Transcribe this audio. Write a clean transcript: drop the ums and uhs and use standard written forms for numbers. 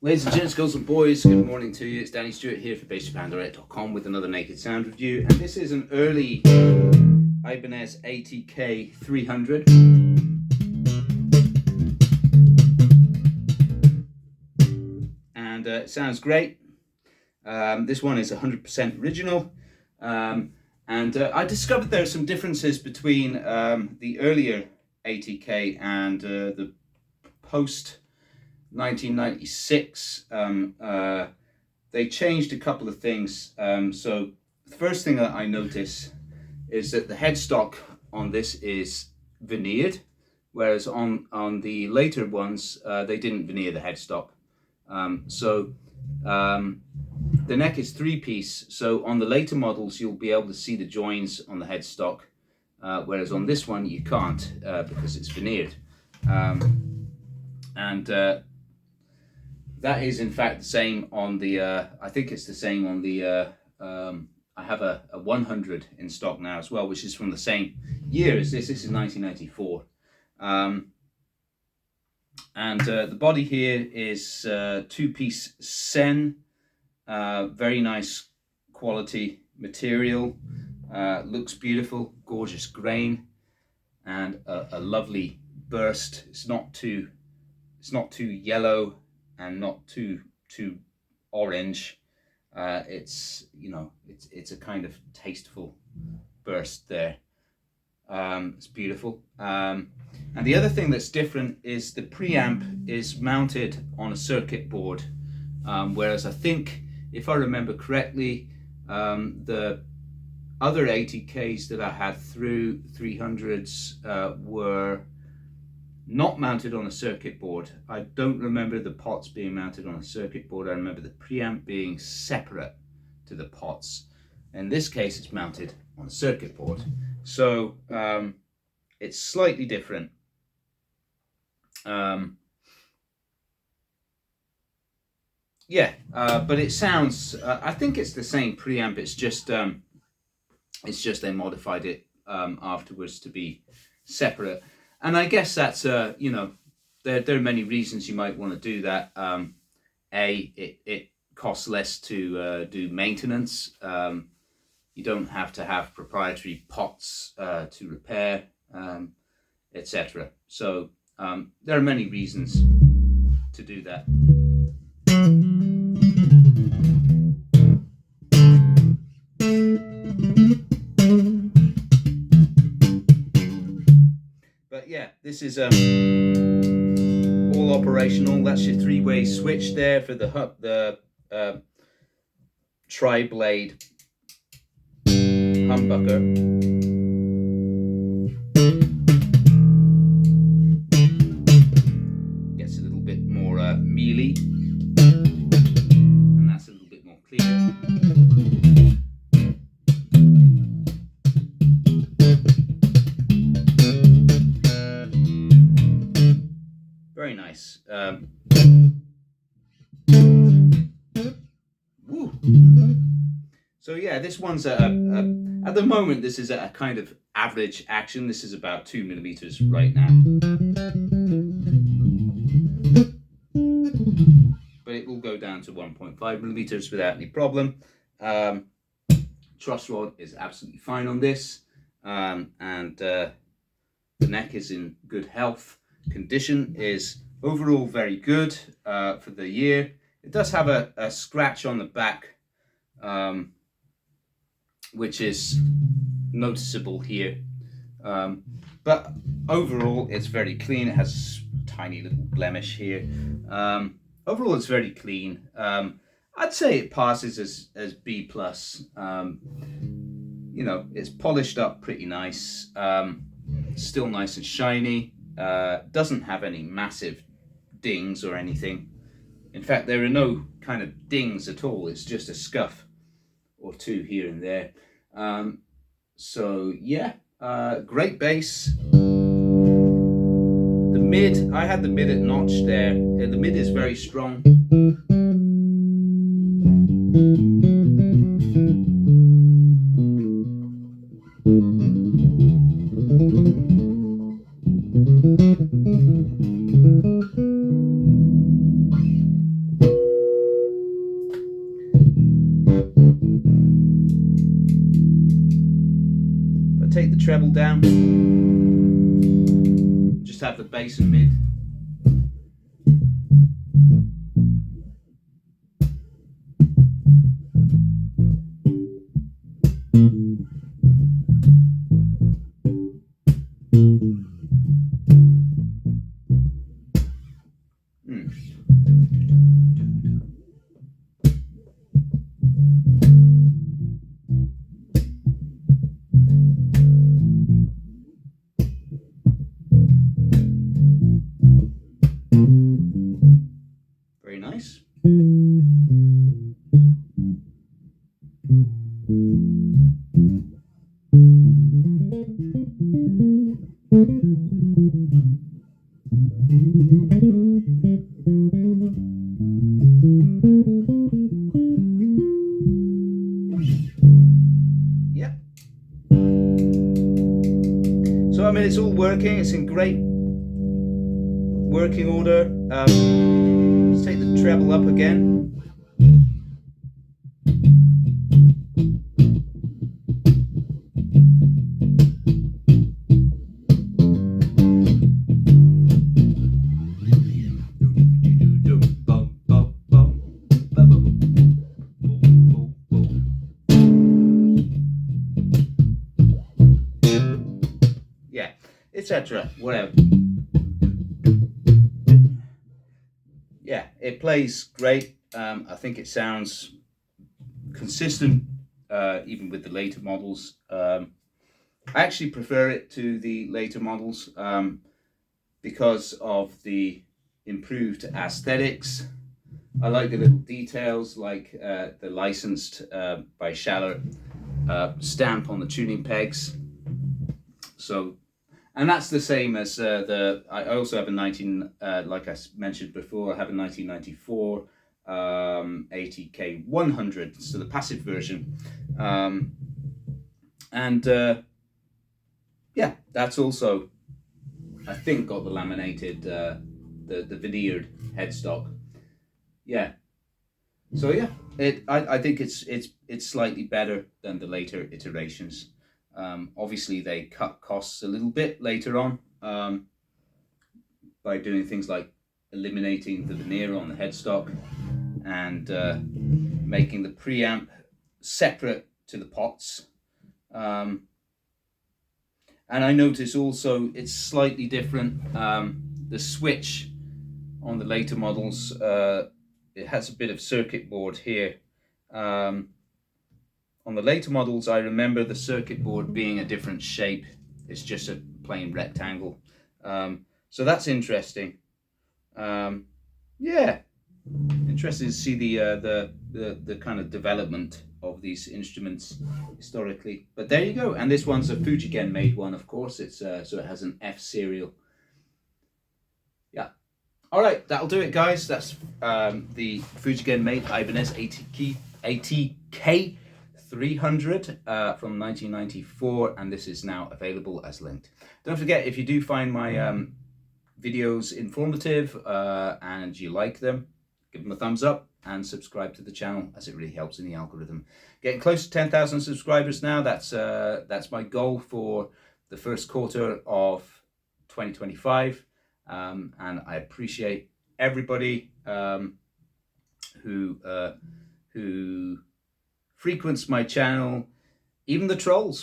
Ladies and gents, girls and boys, good morning to you. It's Danny Stewart here for BasicBandDirect.com with another naked sound review, and this is an early Ibanez ATK300. And it sounds great. This one is 100% original, and I discovered there are some differences between the earlier ATK and the post 1996. They changed a couple of things. So the first thing that I notice is that the headstock on this is veneered, whereas on the later ones they didn't veneer the headstock. The neck is three-piece, so on the later models you'll be able to see the joins on the headstock, whereas on this one you can't because it's veneered. That is in fact the same on the, I think it's the same on the, I have a 100 in stock now as well, which is from the same year as this. This is 1994. The body here is two-piece Sen, very nice quality material, looks beautiful, gorgeous grain, and a lovely burst. It's not too yellow and not too orange. It's a kind of tasteful burst there. It's beautiful. And the other thing that's different is the preamp is mounted on a circuit board, whereas I think, if I remember correctly, the other ATKs that I had through 300s were not mounted on a circuit board. I don't remember the pots being mounted on a circuit board. I remember the preamp being separate to the pots. In this case, it's mounted on a circuit board. So it's slightly different. But it sounds, I think it's the same preamp. It's just they modified it afterwards to be separate. And I guess that's, there are many reasons you might want to do that. It costs less to do maintenance. You don't have to have proprietary pots to repair, etc. So there are many reasons to do that. But yeah, this is all operational. That's your three-way switch there for the tri-blade humbucker. Gets a little bit more mealy, and that's a little bit more clear. Very nice. Woo. So yeah, this one's at the moment, this is at a kind of average action. This is about 2 millimeters right now, but it will go down to 1.5 millimeters without any problem. Truss rod is absolutely fine on this, and the neck is in good health. Condition is overall very good for the year. It does have a scratch on the back, which is noticeable here, but overall it's very clean. It has a tiny little blemish here. Overall it's very clean. I'd say it passes as B+. It's polished up pretty nice, still nice and shiny. Doesn't have any massive dings or anything. In fact, there are no kind of dings at all. It's just a scuff or two here and there. So yeah, great bass. The mid, I had the mid at notch there. The mid is very strong. take the treble down, just have the bass and mid. Very nice. Yep. So I mean, it's all working. It's in great working order. Let's take the treble up again. Yeah, etc. Whatever. Yeah, it plays great. I think it sounds consistent, even with the later models. I actually prefer it to the later models because of the improved aesthetics. I like the little details, like the licensed by Schaller stamp on the tuning pegs. So, and that's the same as I also have a like I mentioned before, I have a 1994 ATK300, so the passive version. Yeah, that's also, I think, got the laminated, the veneered headstock. Yeah. So yeah, I think it's slightly better than the later iterations. Obviously, they cut costs a little bit later on by doing things like eliminating the veneer on the headstock and making the preamp separate to the pots. And I notice also it's slightly different. The switch on the later models, it has a bit of circuit board here. On the later models, I remember the circuit board being a different shape. It's just a plain rectangle. So that's interesting. Yeah, interesting to see the kind of development of these instruments historically. But there you go. And this one's a FUJIGEN made one, of course. It's so it has an F serial. Yeah. All right, that'll do it, guys. That's the FUJIGEN made Ibanez ATK300 from 1994, and this is now available as linked. Don't forget, if you do find my videos informative and you like them, give them a thumbs up and subscribe to the channel, as it really helps in the algorithm. Getting close to 10,000 subscribers now. That's my goal for the first quarter of 2025. And I appreciate everybody who frequents my channel, even the trolls.